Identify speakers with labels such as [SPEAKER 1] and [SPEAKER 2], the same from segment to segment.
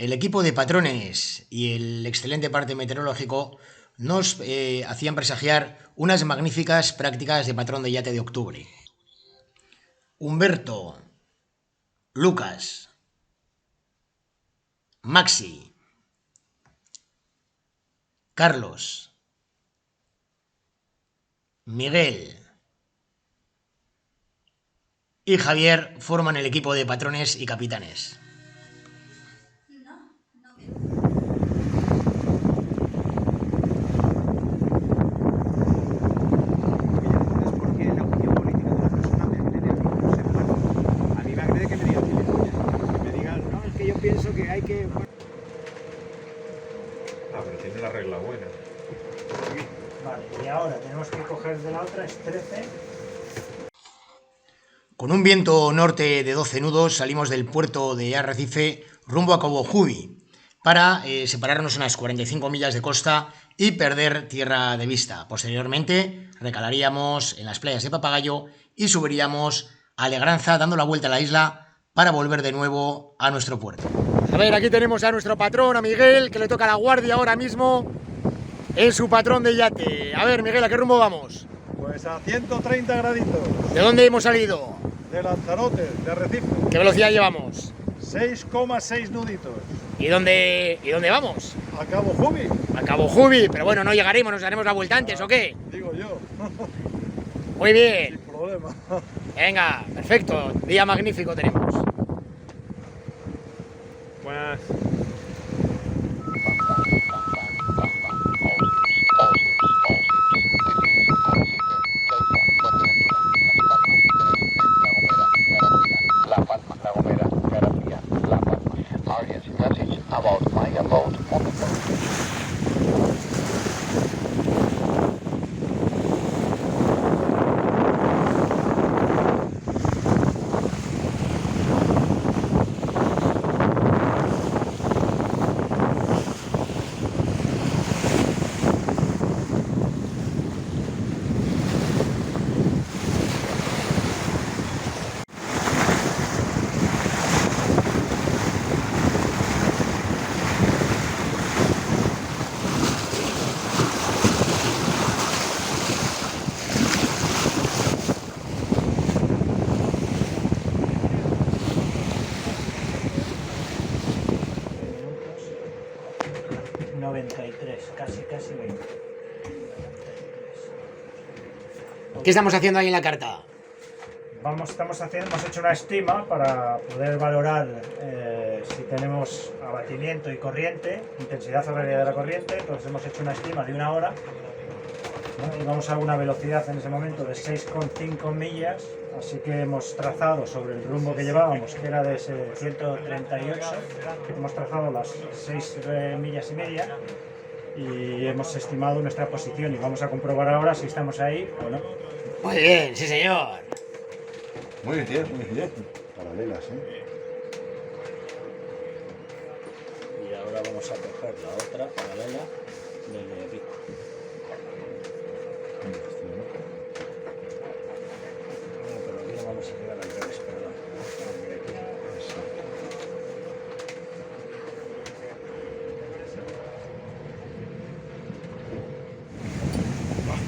[SPEAKER 1] el equipo de patrones y el excelente parte meteorológico nos hacían presagiar unas magníficas prácticas de patrón de yate de octubre. Humberto, Lucas, Maxi, Carlos, Miguel y Javier forman el equipo de patrones y capitanes.
[SPEAKER 2] Pienso que hay que...
[SPEAKER 3] pero tiene la regla buena.
[SPEAKER 2] Vale, y ahora tenemos que coger de la otra, es 13.
[SPEAKER 1] Con un viento norte de 12 nudos salimos del puerto de Arrecife rumbo a Cabo Jubi para separarnos unas 45 millas de costa y perder tierra de vista. Posteriormente recalaríamos en las playas de Papagayo y subiríamos a Alegranza dando la vuelta a la isla para volver de nuevo a nuestro puerto. A ver, aquí tenemos a nuestro patrón, a Miguel, que le toca la guardia ahora mismo en su patrón de yate. A ver, Miguel, ¿a qué rumbo vamos?
[SPEAKER 3] Pues a 130 graditos.
[SPEAKER 1] ¿De dónde hemos salido?
[SPEAKER 3] De Lanzarote, de Arrecife.
[SPEAKER 1] ¿Qué velocidad llevamos?
[SPEAKER 3] 6,6 nuditos.
[SPEAKER 1] ¿Y dónde vamos?
[SPEAKER 3] A Cabo Jubi.
[SPEAKER 1] A Cabo Jubi, pero bueno, no llegaremos, nos daremos la vuelta antes, ¿o qué?
[SPEAKER 3] Digo yo.
[SPEAKER 1] Muy bien.
[SPEAKER 3] Sin problema.
[SPEAKER 1] Venga, perfecto, día magnífico tenemos.
[SPEAKER 3] Buenas.
[SPEAKER 2] Casi 20.
[SPEAKER 1] ¿Qué estamos haciendo ahí en la carta?
[SPEAKER 2] Hemos hecho una estima para poder valorar si tenemos abatimiento y corriente, intensidad horaria de la corriente. Entonces hemos hecho una estima de 1 hora, ¿no? Y vamos a una velocidad en ese momento de 6,5 millas, así que hemos trazado sobre el rumbo que llevábamos, que era de 138, hemos trazado las 6 millas y media y hemos estimado nuestra posición y vamos a comprobar ahora si estamos ahí o no.
[SPEAKER 1] Muy bien, sí señor.
[SPEAKER 3] Muy bien, muy bien. Paralelas, ¿eh?
[SPEAKER 2] Y ahora vamos a coger la otra paralela desde aquí. No, pero aquí no vamos a llegar al revés, perdón.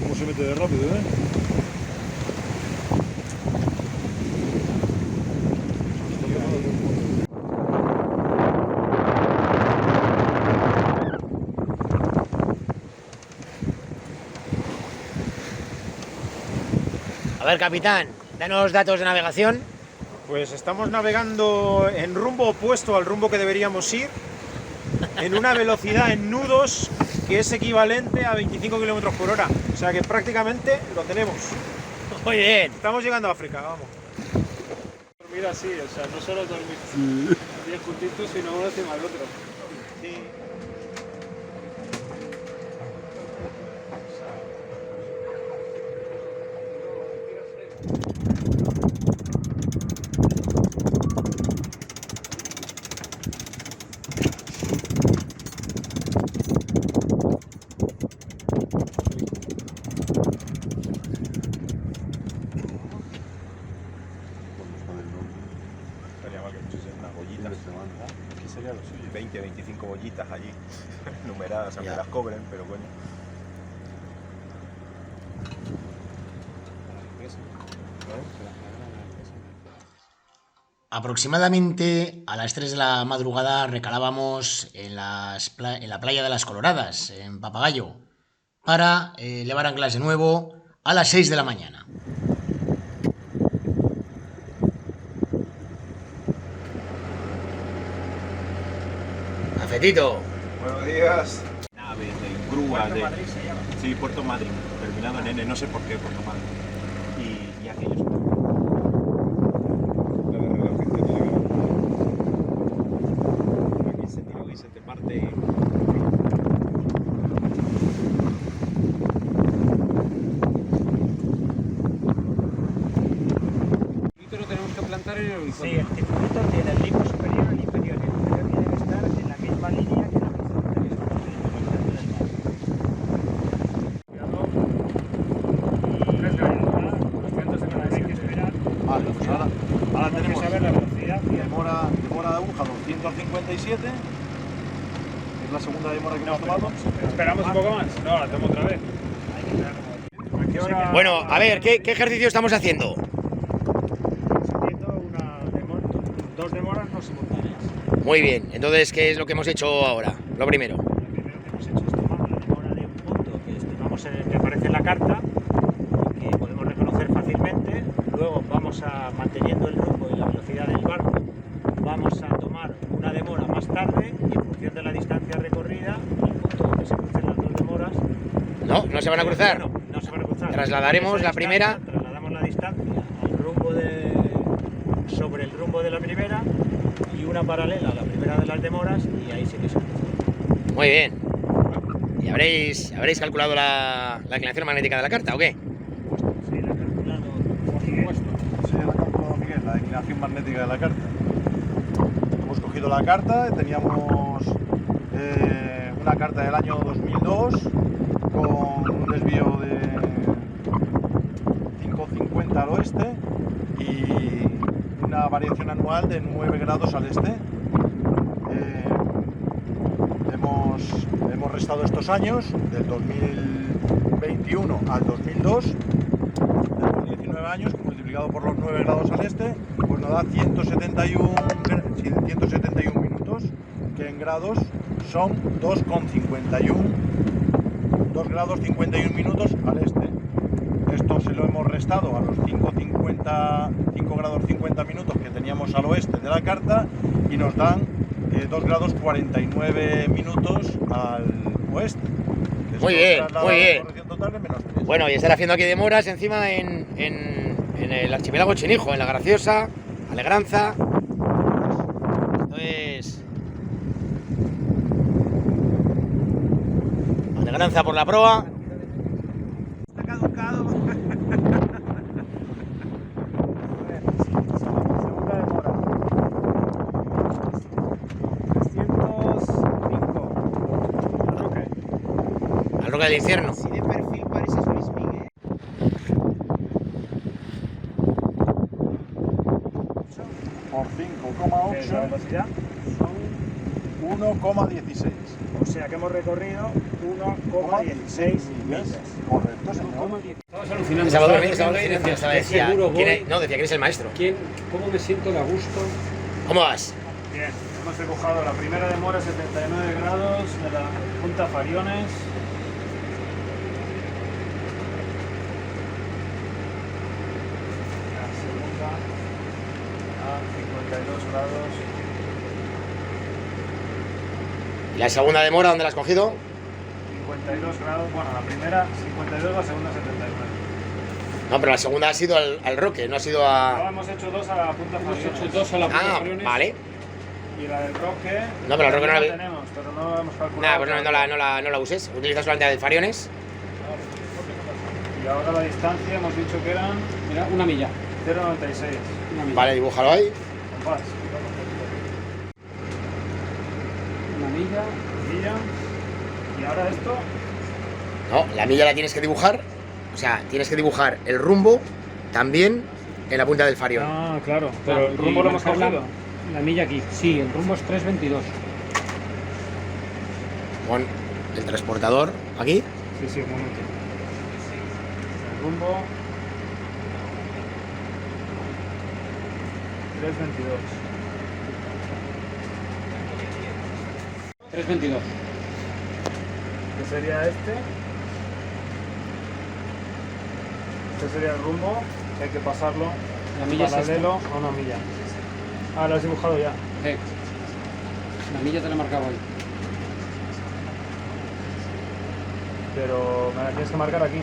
[SPEAKER 3] ¿Cómo se mete de rápido, eh?
[SPEAKER 1] A ver, capitán, danos datos de navegación.
[SPEAKER 4] Pues estamos navegando en rumbo opuesto al rumbo que deberíamos ir, en una velocidad en nudos que es equivalente a 25 km por hora. O sea que prácticamente lo tenemos.
[SPEAKER 1] Muy bien.
[SPEAKER 4] Estamos llegando a África, vamos.
[SPEAKER 5] Dormir así, o sea, no solo dormir 10 juntitos, sino uno encima del otro.
[SPEAKER 4] Sí.
[SPEAKER 3] Estaría mal que pusiese una gollita. Aquí sería lo suyo.
[SPEAKER 4] 20, 25 bollitas allí, numeradas, aunque
[SPEAKER 1] Ya.
[SPEAKER 4] las cobren, pero bueno.
[SPEAKER 1] Aproximadamente a las 3 de la madrugada recalábamos en la playa de las Coloradas, en Papagayo, para levar anclas de nuevo a las 6 de la mañana. Cafetito.
[SPEAKER 4] Buenos días. Naves de grúa de... Sí, Puerto Madryn, terminado en N, no sé por qué Puerto Madryn. Y aquellos... Aquí se tira y se te parte...
[SPEAKER 5] Lo tenemos que plantar en el
[SPEAKER 2] Sí,
[SPEAKER 5] horizonte.
[SPEAKER 2] el circuito tiene el limbo superior y el inferior. El inferior tiene que estar en la misma línea que el horizonte que está en el mar. Hay que esperar.
[SPEAKER 3] Vale, pues ahora
[SPEAKER 2] Hay que
[SPEAKER 3] tenemos
[SPEAKER 2] saber la velocidad.
[SPEAKER 3] demora de aguja 257. Es la segunda demora que hemos tomado.
[SPEAKER 5] ¿Esperamos un poco más? No, la hacemos otra vez. ¿A qué hora?
[SPEAKER 1] Bueno, a ver, ¿qué ejercicio estamos haciendo?
[SPEAKER 2] Dos demoras no simultáneas.
[SPEAKER 1] Muy bien, entonces, ¿qué es lo que hemos hecho ahora? Lo primero.
[SPEAKER 2] Lo primero que hemos hecho es tomar la demora de un punto que estimamos en el que aparece en la carta y que podemos reconocer fácilmente. Luego vamos a, manteniendo el rumbo y la velocidad del barco, vamos a tomar una demora más tarde y en función de la distancia recorrida, el punto donde se crucen las dos demoras.
[SPEAKER 1] No se van a cruzar.
[SPEAKER 2] No se van a cruzar.
[SPEAKER 1] Trasladaremos
[SPEAKER 2] Esa
[SPEAKER 1] la primera.
[SPEAKER 2] Trasladamos la distancia al rumbo sobre el rumbo de la primera y una paralela a la primera de las demoras y ahí sí que se cruza.
[SPEAKER 1] Muy bien. ¿Y habréis calculado la inclinación magnética de la carta o qué?
[SPEAKER 2] Sí, la he calculado, por supuesto.
[SPEAKER 3] Sí, la calculó Miguel, la inclinación magnética de la carta. Hemos cogido la carta, teníamos una carta del año 2002 con un desvío de 5,50 al oeste y una variación anual de 9 grados al este. Hemos restado estos años, del 2021 al 2002, tenemos 19 años, que multiplicado por los 9 grados al este, pues nos da 171 minutos, que en grados son 2,51, 2 grados 51 minutos al este. Esto se lo hemos restado a los 5 grados 50 minutos que teníamos al oeste de la carta y nos dan 2 grados 49 minutos al oeste. Que
[SPEAKER 1] Muy
[SPEAKER 3] esto
[SPEAKER 1] bien,
[SPEAKER 3] traslada
[SPEAKER 1] muy
[SPEAKER 3] la
[SPEAKER 1] bien.
[SPEAKER 3] corrección total de menos 3.
[SPEAKER 1] Bueno, y estar haciendo aquí demoras encima en el archipiélago Chinijo, en La Graciosa, Alegranza. Esto es... Alegranza por la proa.
[SPEAKER 4] Está caducado.
[SPEAKER 2] Segunda demora. 305. Al Roque.
[SPEAKER 1] Al Roque del Infierno.
[SPEAKER 4] Si de perfil pareces Luis Miguel.
[SPEAKER 3] Por
[SPEAKER 2] ¿Qué es la
[SPEAKER 3] 5,8
[SPEAKER 2] velocidad?
[SPEAKER 3] son 1,16.
[SPEAKER 2] O sea que hemos recorrido 1,16 millas.
[SPEAKER 3] Correcto, señor.
[SPEAKER 5] Estabas alucinando.
[SPEAKER 1] Estaba
[SPEAKER 5] ¿sabes?
[SPEAKER 1] durmiendo,
[SPEAKER 5] Decía,
[SPEAKER 1] decía,
[SPEAKER 5] seguro voy.
[SPEAKER 1] no, decía que eres el maestro.
[SPEAKER 5] ¿Cómo me siento de a gusto?
[SPEAKER 1] ¿Cómo vas?
[SPEAKER 2] Bien, hemos dibujado la primera demora 79 grados de la punta Fariones. La segunda a 52 grados.
[SPEAKER 1] ¿Y la segunda demora dónde la has cogido?
[SPEAKER 2] 52 grados, bueno, la primera 52, la segunda 79.
[SPEAKER 1] No, pero la segunda ha sido al Roque, no ha sido
[SPEAKER 2] Ahora
[SPEAKER 1] a...
[SPEAKER 2] hemos hecho dos a la punta
[SPEAKER 5] Hemos
[SPEAKER 2] Fariones.
[SPEAKER 5] hecho dos a la punta
[SPEAKER 1] Ah,
[SPEAKER 5] Fariones.
[SPEAKER 1] vale.
[SPEAKER 2] Y la del Roque.
[SPEAKER 1] No, pero el Roque no la vi-
[SPEAKER 2] tenemos, pero no hemos calculado.
[SPEAKER 1] Nada, pues no la uses. Utiliza solamente la de Fariones.
[SPEAKER 2] Y ahora la distancia hemos dicho que eran
[SPEAKER 5] Mira, una milla.
[SPEAKER 2] 0,96.
[SPEAKER 5] Una milla.
[SPEAKER 1] Vale, dibújalo ahí.
[SPEAKER 2] Compás.
[SPEAKER 5] Una milla.
[SPEAKER 2] Milla. Y ahora esto.
[SPEAKER 1] No, la milla la tienes que dibujar. O sea, tienes que dibujar el rumbo también en la punta del Farión.
[SPEAKER 2] Ah, claro.
[SPEAKER 5] Claro,
[SPEAKER 2] Pero el rumbo
[SPEAKER 5] y
[SPEAKER 2] lo hemos
[SPEAKER 5] marcar
[SPEAKER 2] cogido.
[SPEAKER 5] la milla aquí. Sí, el rumbo es 3.22.
[SPEAKER 1] con el transportador aquí.
[SPEAKER 5] Sí, un momento. El rumbo 322.
[SPEAKER 6] 322.
[SPEAKER 5] ¿Qué sería este? Este sería el rumbo, que hay que pasarlo
[SPEAKER 6] La milla es
[SPEAKER 5] paralelo a una milla. Ah, lo has dibujado ya.
[SPEAKER 6] Sí. La milla te la he marcado ahí.
[SPEAKER 5] Pero me la tienes que marcar aquí.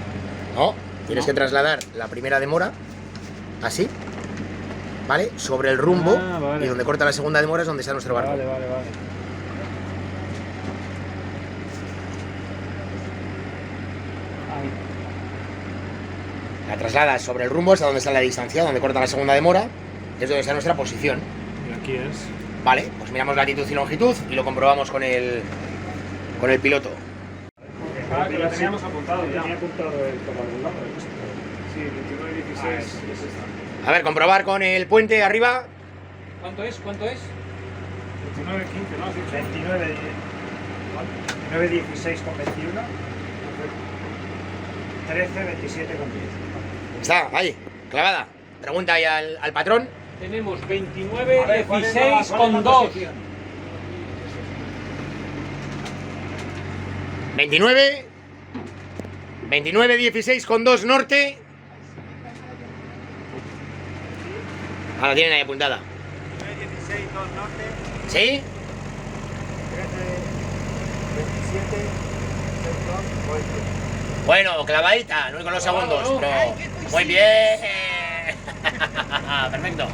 [SPEAKER 1] No, tienes que trasladar la primera demora, así, ¿vale? Sobre el rumbo,
[SPEAKER 5] Ah, vale.
[SPEAKER 1] y donde corta la segunda demora es donde está nuestro barco.
[SPEAKER 5] Vale. Ahí.
[SPEAKER 1] La trasladas sobre el rumbo hasta donde está la distancia, donde corta la segunda demora, es donde está nuestra posición.
[SPEAKER 5] Y aquí es.
[SPEAKER 1] Vale, pues miramos latitud y longitud y lo comprobamos con el piloto.
[SPEAKER 5] Ah, que lo teníamos apuntado ya.
[SPEAKER 2] Tenía apuntado el lado.
[SPEAKER 5] Sí, 29 y 16 es esta.
[SPEAKER 1] A ver, comprobar con el puente arriba.
[SPEAKER 6] ¿Cuánto es? ¿Cuánto es?
[SPEAKER 5] 29, 15, ¿no? Has dicho.
[SPEAKER 2] 29, 16 con 21. 13, 27 con 10.
[SPEAKER 1] Está, ahí, clavada. Pregunta ahí al patrón.
[SPEAKER 6] Tenemos 29,
[SPEAKER 2] A ver, ¿cuál es la-
[SPEAKER 6] 16
[SPEAKER 2] cuál es la
[SPEAKER 6] con 2.
[SPEAKER 2] posición?
[SPEAKER 1] 29, 16 con 2 norte. Ah, la tienen ahí apuntada.
[SPEAKER 2] 16, 2 norte.
[SPEAKER 1] ¿Sí?
[SPEAKER 2] 13, 27, 6, 2, 8.
[SPEAKER 1] Bueno, clavadita, no con los segundos,
[SPEAKER 6] no.
[SPEAKER 1] pero muy bien. Perfecto.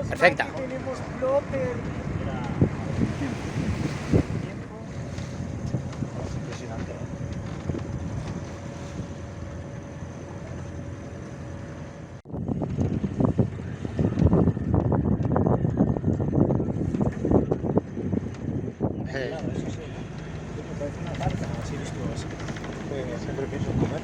[SPEAKER 1] Perfecta.
[SPEAKER 2] Tenemos plotter. Impresionante. Eso sí. Me parece una tarta, así eres tú. Siempre pienso en comer.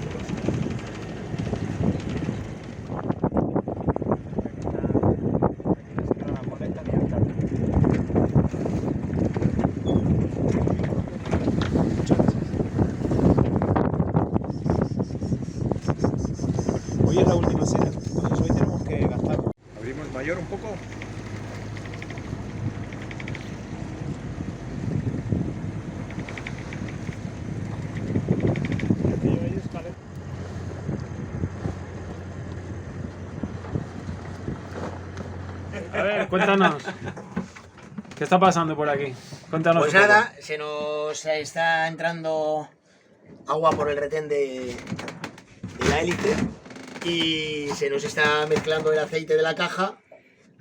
[SPEAKER 4] Hoy es la última cena, entonces hoy tenemos que gastar. Abrimos mayor un poco.
[SPEAKER 5] A ver, cuéntanos. ¿Qué está pasando por aquí? Cuéntanos.
[SPEAKER 1] Pues
[SPEAKER 5] un poco.
[SPEAKER 1] nada, se nos está entrando agua por el retén de la hélice y se nos está mezclando el aceite de la caja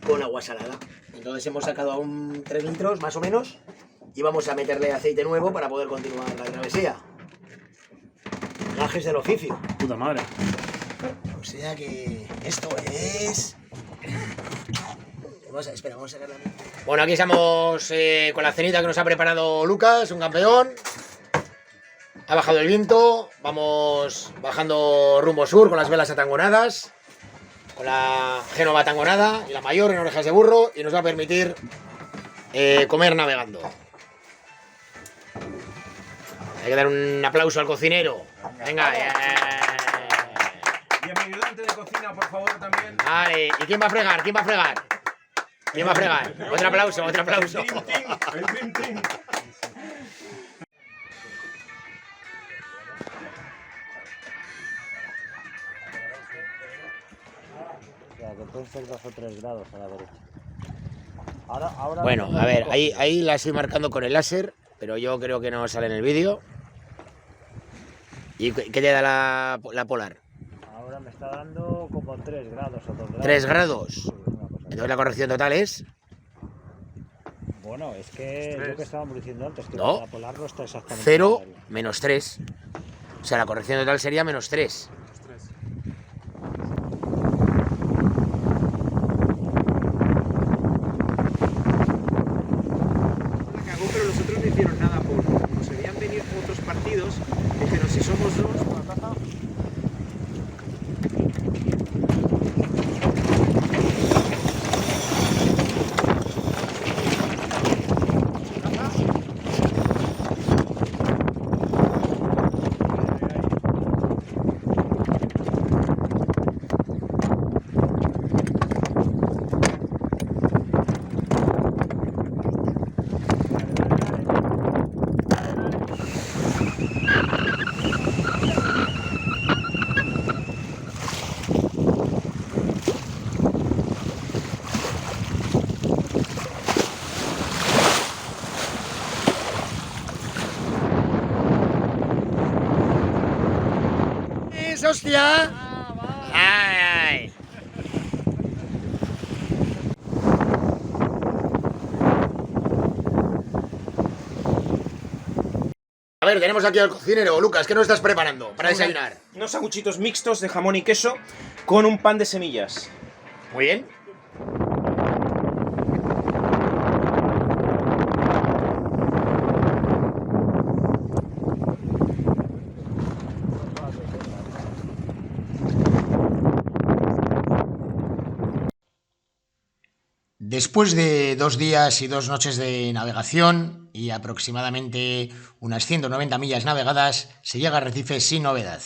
[SPEAKER 1] con agua salada. Entonces hemos sacado aún 3 litros más o menos y vamos a meterle aceite nuevo para poder continuar la travesía. Gajes del oficio.
[SPEAKER 5] Puta madre.
[SPEAKER 1] O sea que esto es... Espera, vamos a sacarla. Bueno, aquí estamos con la cenita que nos ha preparado Lucas, un campeón. Ha bajado el viento, vamos bajando rumbo sur con las velas atangonadas, con la Génova atangonada y la mayor en orejas de burro, y nos va a permitir comer navegando. Hay que dar un aplauso al cocinero. Venga,
[SPEAKER 4] Y a mi ayudante de cocina, por favor, también.
[SPEAKER 1] Vale, ¿y quién va a fregar? ¿Quién va a fregar? ¿Quién va a fregar? Otro aplauso, otro aplauso.
[SPEAKER 4] El Dream Team.
[SPEAKER 2] O sea, que pueden ser 2 o 3 grados a la derecha. Ahora
[SPEAKER 1] Bueno, a ver, ahí la estoy marcando con el láser, pero yo creo que no sale en el vídeo. ¿Y qué te da la polar?
[SPEAKER 2] Ahora me está dando como 3 grados o 2 grados.
[SPEAKER 1] 3 grados.
[SPEAKER 2] Sí, una cosa así.
[SPEAKER 1] Entonces la corrección total es...
[SPEAKER 2] Bueno, es que lo que estábamos diciendo antes, que
[SPEAKER 1] No.
[SPEAKER 2] la polar no está exactamente
[SPEAKER 1] 0
[SPEAKER 2] igual.
[SPEAKER 1] menos 3. O sea, la corrección total sería menos 3.
[SPEAKER 4] La cagó, pero los otros no hicieron nada por. Como se veían venir otros partidos, dijeron si somos dos, patata.
[SPEAKER 1] hostia! ¡Ay, ay! A ver, tenemos aquí al cocinero. Lucas, ¿qué nos estás preparando para desayunar?
[SPEAKER 4] Unos sanguchitos mixtos de jamón y queso con un pan de semillas.
[SPEAKER 1] Muy bien. Después de 2 días y 2 noches de navegación y aproximadamente unas 190 millas navegadas, se llega a Arrecife sin novedad.